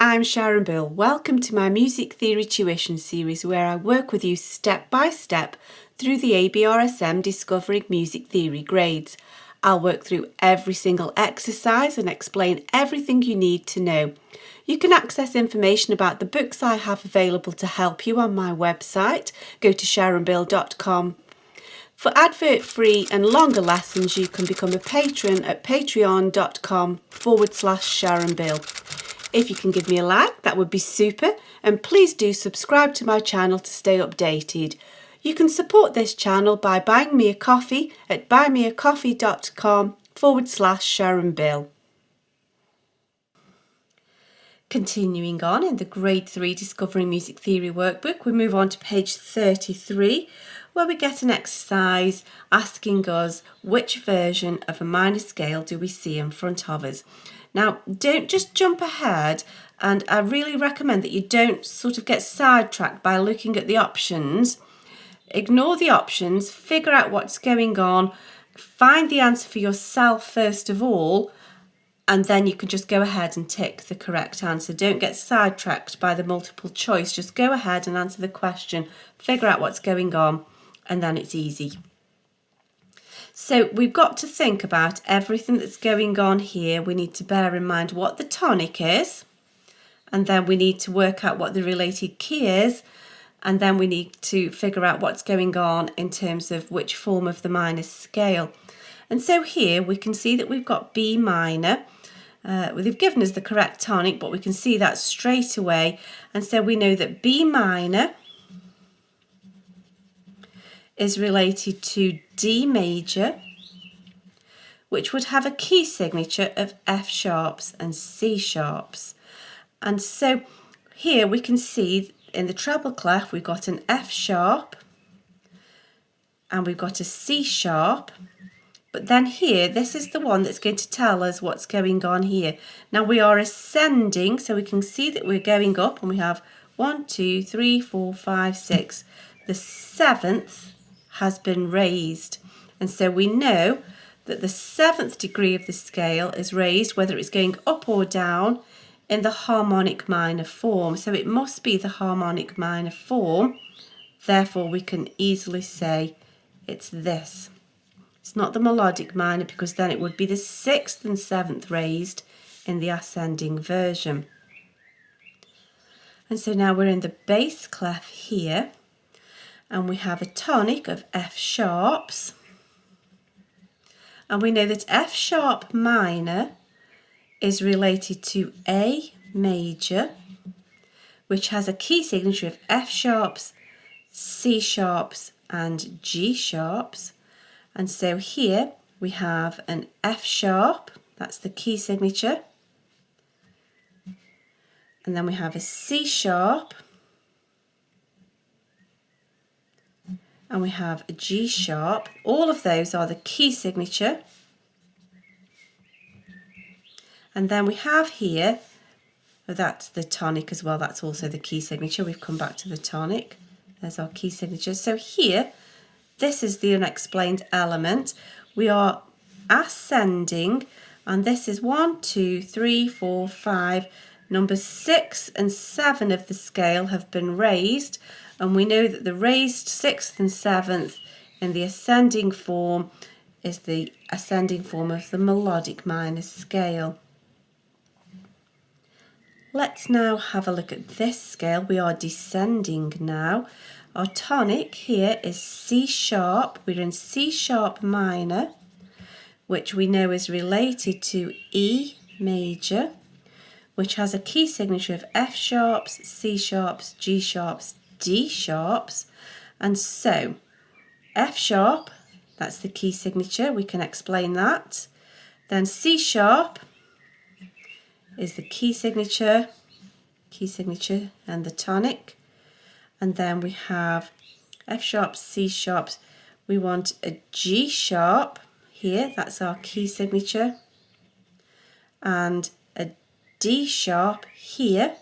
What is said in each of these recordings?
I'm Sharon Bill. Welcome to my Music Theory Tuition series where I work with you step by step through the ABRSM Discovering Music Theory grades. I'll work through every single exercise and explain everything you need to know. You can access information about the books I have available to help you on my website. Go to sharonbill.com. For advert-free and longer lessons, you can become a patron at patreon.com/SharonBill. If you can give me a like, that would be super, and please do subscribe to my channel to stay updated. You can support this channel by buying me a coffee at buymeacoffee.com/SharonBill. Continuing on in the Grade 3 Discovering Music Theory workbook, we move on to page 33, where we get an exercise asking us which version of a minor scale do we see in front of us. Now, don't just jump ahead, and I really recommend that you don't sort of get sidetracked by looking at the options. Ignore the options, figure out what's going on, find the answer for yourself first of all, and then you can just go ahead and tick the correct answer. Don't get sidetracked by the multiple choice. Just go ahead and answer the question, figure out what's going on, and then it's easy. So we've got to think about everything that's going on here. We need to bear in mind what the tonic is, and then we need to work out what the related key is, and then we need to figure out what's going on in terms of which form of the minor scale. And so here we can see that we've got B minor. They've given us the correct tonic, but we can see that straight away. And so we know that B minor is related to D major, which would have a key signature of F sharps and C sharps. And so here we can see in the treble clef we've got an F sharp and we've got a C sharp. But then here, this is the one that's going to tell us what's going on here. Now we are ascending, so we can see that we're going up, and we have 1, 2, 3, 4, 5, 6. The seventh has been raised. And so we know that the seventh degree of the scale is raised, whether it's going up or down, in the harmonic minor form. So it must be the harmonic minor form. Therefore, we can easily say it's this. It's not the melodic minor, because then it would be the sixth and seventh raised in the ascending version. And so now we're in the bass clef here, and we have a tonic of F sharps. And we know that F sharp minor is related to A major, which has a key signature of F sharps, C sharps, and G sharps. And so here we have an F sharp, that's the key signature. And then we have a C sharp. And we have a G sharp. All of those are the key signature. And then we have here, that's the tonic as well, that's also the key signature. We've come back to the tonic. There's our key signature. So here, this is the unexplained element. We are ascending, and this is 1, 2, 3, 4, 5. Numbers 6 and 7 of the scale have been raised, and we know that the raised 6th and 7th in the ascending form is the ascending form of the melodic minor scale. Let's now have a look at this scale. We are descending now. Our tonic here is C sharp. We're in C sharp minor, which we know is related to E major, which has a key signature of F sharps, C sharps, G sharps, D sharps. And so F sharp, that's the key signature, we can explain that. Then C sharp is the key signature and the tonic. And then we have F sharps, C sharps. We want a G sharp here, that's our key signature. And a D sharp here,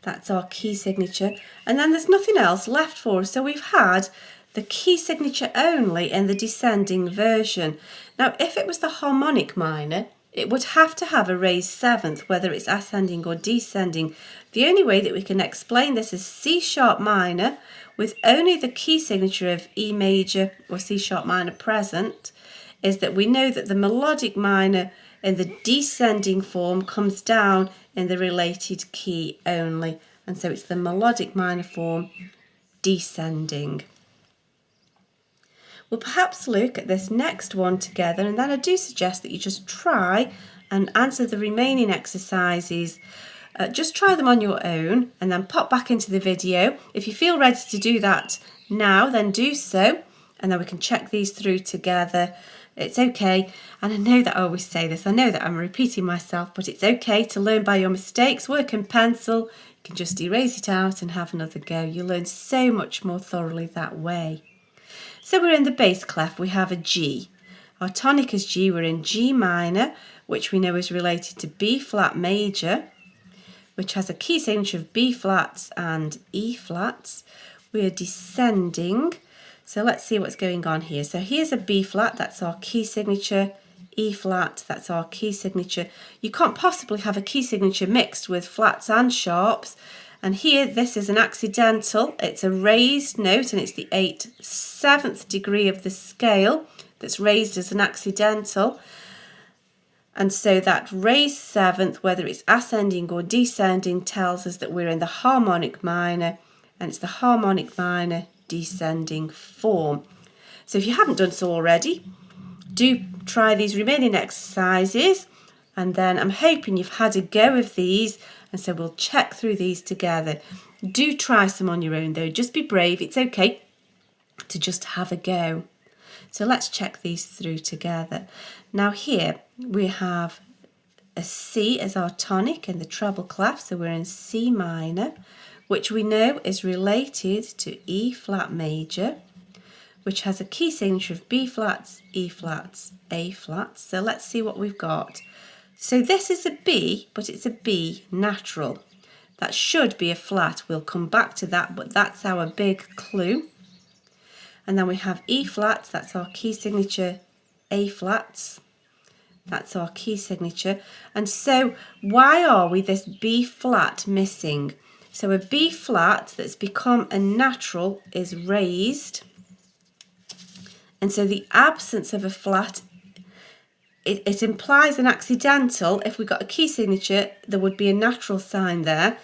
that's our key signature. And then there's nothing else left for us. So we've had the key signature only in the descending version. Now, if it was the harmonic minor, it would have to have a raised seventh, whether it's ascending or descending. The only way that we can explain this is C sharp minor with only the key signature of E major or C sharp minor present is that we know that the melodic minor in the descending form comes down in the related key only. And so it's the melodic minor form descending. We'll perhaps look at this next one together, and then I do suggest that you just try and answer the remaining exercises. Just try them on your own and then pop back into the video. If you feel ready to do that now, then do so, and then we can check these through together. It's okay, and I know that I always say this, I know that I'm repeating myself, but it's okay to learn by your mistakes. Work in pencil, you can just erase it out and have another go. You learn so much more thoroughly that way. So we're in the bass clef, we have a G. Our tonic is G, we're in G minor, which we know is related to B flat major, which has a key signature of B flats and E flats. We're descending, so let's see what's going on here. So here's a B flat, that's our key signature, E flat, that's our key signature. You can't possibly have a key signature mixed with flats and sharps. And here, this is an accidental, it's a raised note, and it's the 8/7 degree of the scale that's raised as an accidental. And so that raised seventh, whether it's ascending or descending, tells us that we're in the harmonic minor, and it's the harmonic minor descending form. So if you haven't done so already, do try these remaining exercises, and then I'm hoping you've had a go of these. And so we'll check through these together. Do try some on your own though. Just be brave. It's okay to just have a go. So let's check these through together. Now here we have a C as our tonic in the treble clef. So we're in C minor, which we know is related to E flat major, which has a key signature of B flats, E flats, A flats. So let's see what we've got. So this is a B, but it's a B natural. That should be a flat. We'll come back to that, but that's our big clue. And then we have E flats, that's our key signature, A flats, that's our key signature. And so why are we this B flat missing? So a B flat that's become a natural is raised. And so the absence of a flat, it implies an accidental. If we got a key signature, there would be a natural sign there,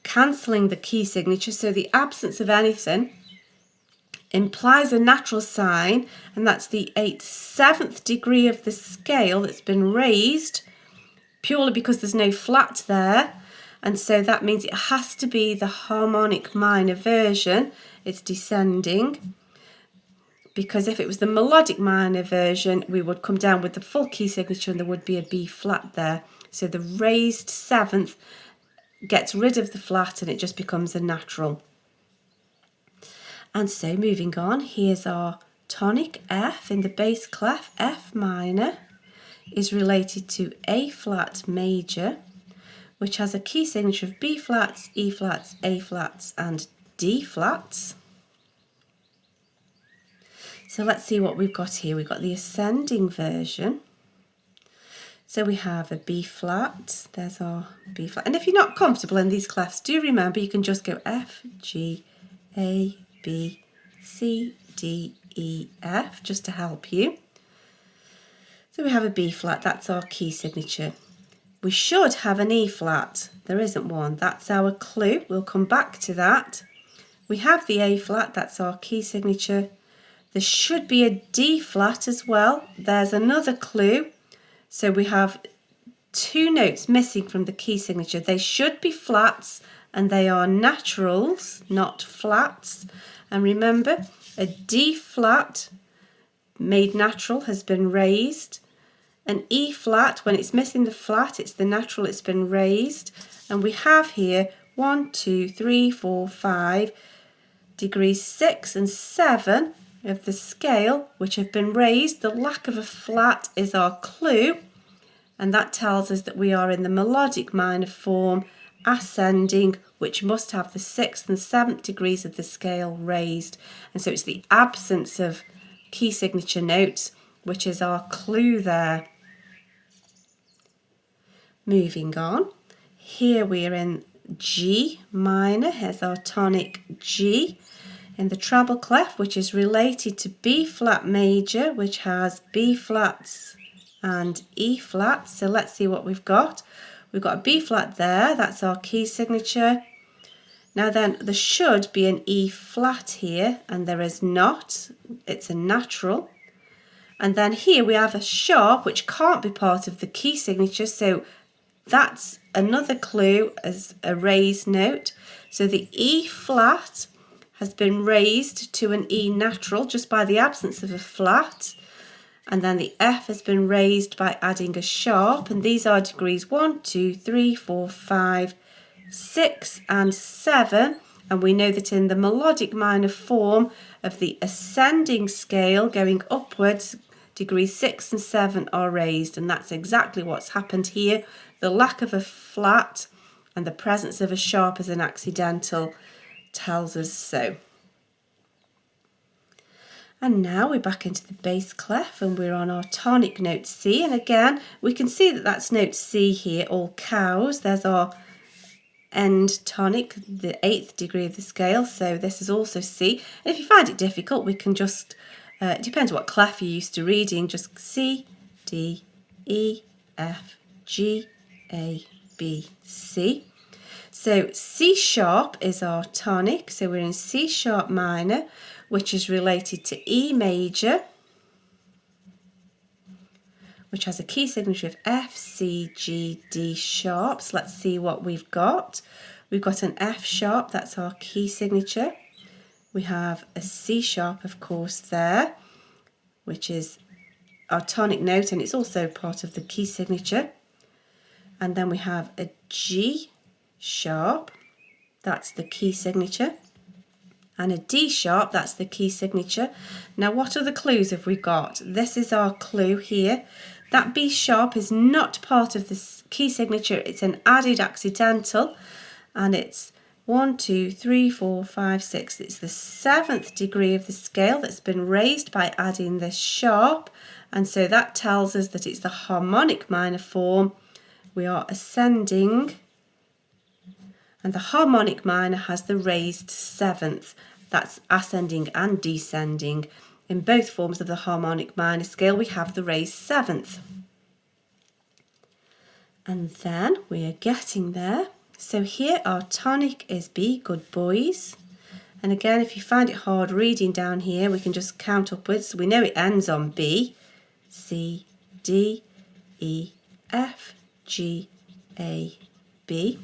cancelling the key signature. So the absence of anything implies a natural sign, and that's the 8/7 degree of the scale that's been raised purely because there's no flat there. And so that means it has to be the harmonic minor version. It's descending. Because if it was the melodic minor version, we would come down with the full key signature and there would be a B flat there. So the raised seventh gets rid of the flat and it just becomes a natural. And so moving on, here's our tonic F in the bass clef. F minor is related to A flat major, which has a key signature of B flats, E flats, A flats and D flats. So let's see what we've got here. We've got the ascending version. So we have a B flat. There's our B flat. And if you're not comfortable in these clefs, do remember you can just go F, G, A, B, C, D, E, F, just to help you. So we have a B flat. That's our key signature. We should have an E flat. There isn't one. That's our clue. We'll come back to that. We have the A flat. That's our key signature. There should be a D flat as well. There's another clue. So we have two notes missing from the key signature. They should be flats and they are naturals, not flats. And remember, a D flat made natural has been raised. An E flat, when it's missing the flat, it's the natural, it's been raised. And we have here 1, 2, 3, 4, 5 degrees 6 and 7 of the scale which have been raised. The lack of a flat is our clue, and that tells us that we are in the melodic minor form ascending, which must have the 6th and 7th degrees of the scale raised. And so it's the absence of key signature notes which is our clue there. Moving on, here we are in G minor. Here's our tonic G in the treble clef, which is related to B flat major, which has B flats and E flats. So let's see what we've got. We've got a B flat there, that's our key signature. Now then, there should be an E flat here, and there is not. It's a natural. And then here we have a sharp, which can't be part of the key signature, so that's another clue as a raised note. So the E flat has been raised to an E natural just by the absence of a flat. And then the F has been raised by adding a sharp. And these are degrees 1, 2, 3, 4, 5, 6 and 7. And we know that in the melodic minor form of the ascending scale going upwards, degrees 6 and 7 are raised. And that's exactly what's happened here. The lack of a flat and the presence of a sharp as an accidental tells us so. And now we're back into the bass clef and we're on our tonic note C. And again, we can see that that's note C here, all cows. There's our end tonic, the 8th degree of the scale. So this is also C. And if you find it difficult, we can just, it depends what clef you're used to reading, just C, D, E, F, G, A, B, C. So C sharp is our tonic. So we're in C sharp minor, which is related to E major, which has a key signature of F, C, G, D sharps. Let's see what we've got. We've got an F sharp, that's our key signature. We have a C sharp, of course, there, which is our tonic note, and it's also part of the key signature. And then we have a G sharp, that's the key signature. And a D sharp, that's the key signature. Now what other clues have we got? This is our clue here. That B sharp is not part of this key signature, it's an added accidental, and it's 1, 2, 3, 4, 5, 6. It's the 7th degree of the scale that's been raised by adding this sharp, and so that tells us that it's the harmonic minor form. We are ascending, and the harmonic minor has the raised 7th. That's ascending and descending. In both forms of the harmonic minor scale, we have the raised 7th. And then we are getting there. So here our tonic is B, good boys. And again, if you find it hard reading down here, we can just count upwards. We know it ends on B, C, D, E, F, G, A, B.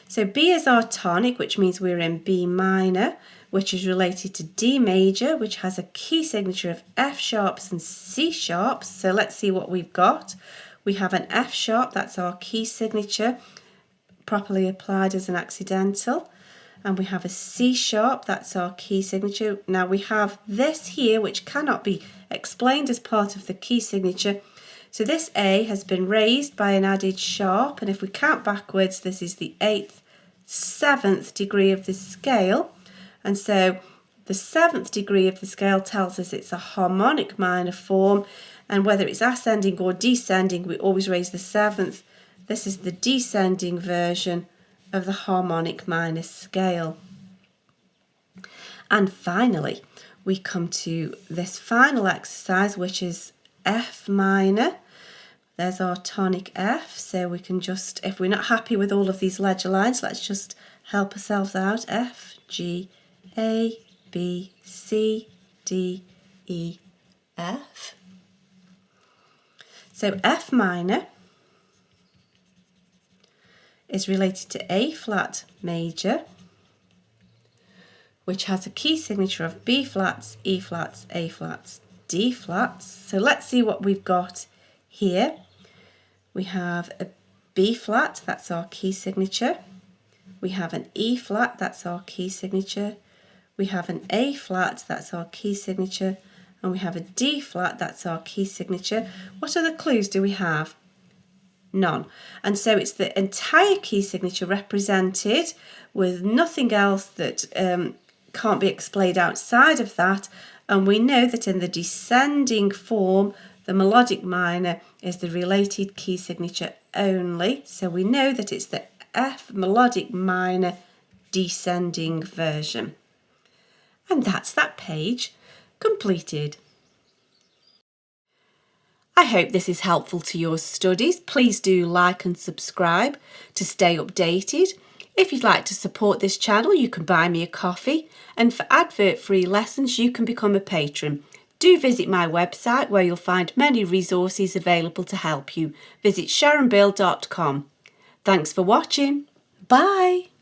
So B is our tonic, which means we're in B minor, which is related to D major, which has a key signature of F sharps and C sharps. So let's see what we've got. We have an F sharp, that's our key signature, properly applied as an accidental. And we have a C sharp, that's our key signature. Now we have this here, which cannot be explained as part of the key signature. So this A has been raised by an added sharp, and if we count backwards, this is the 8th, 7th degree of the scale. And so the 7th degree of the scale tells us it's a harmonic minor form, and whether it's ascending or descending, we always raise the 7th. This is the descending version of the harmonic minor scale. And finally, we come to this final exercise, which is F minor. There's our tonic F, so we can just, if we're not happy with all of these ledger lines, let's just help ourselves out. F, G, A, B, C, D, E, F. So F minor is related to A flat major, which has a key signature of B flats, E flats, A flats, D flats. So let's see what we've got here. We have a B flat, that's our key signature. We have an E flat, that's our key signature. We have an A flat, that's our key signature. And we have a D flat, that's our key signature. What other clues do we have? None. And so it's the entire key signature represented with nothing else that can't be explained outside of that. And we know that in the descending form, The melodic minor is the related key signature only, so we know that it's the F melodic minor descending version. And that's that page completed. I hope this is helpful to your studies. Please do like and subscribe to stay updated. If you'd like to support this channel, you can buy me a coffee, and for advert-free lessons you can become a patron. Do visit my website where you'll find many resources available to help you. Visit sharonbill.com. Thanks for watching. Bye.